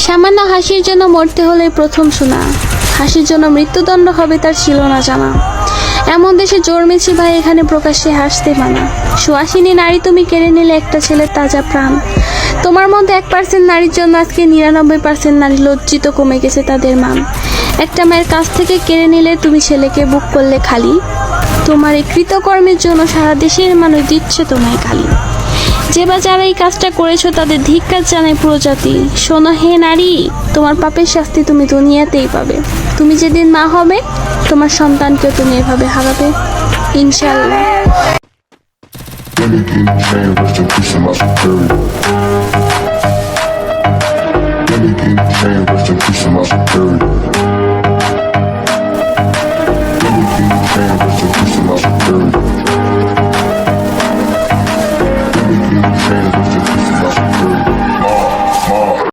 সামান্য হাসির জন্য মরতে হলে প্রথম শোনা, হাসির জন্য মৃত্যুদণ্ড হবে তার ছিল না জানা। এমন দেশে জন্মেছি ভাই, এখানে প্রকাশ্যে হাসতে মানা। সুহাসিনী নারী তুমি কেড়ে নিলে একটা ছেলের তাজা প্রাণ। তোমার মধ্যে 1% নারীর জন্য আজকে 99% নারী লজ্জিত, কমে গেছে তাদের মান। একটা মায়ের কাছ থেকে কেড়ে নিলে তুমি ছেলেকে বুক করলে খালি। তোমার এই কৃতকর্মের জন্য সারা দেশের মানুষ দিচ্ছে তোমায় গালি। যে বা যারা এই কাজটা করেছো তাদের ধিক্কার জানায় পুরো জাতি। শোনো হে নারী, তোমার পাপের শাস্তি তুমি দুনিয়াতেই পাবে। তুমি যেদিন মা হবে তোমার সন্তানকেও তুমি এভাবে হারাবে ইনশাআল্লাহ।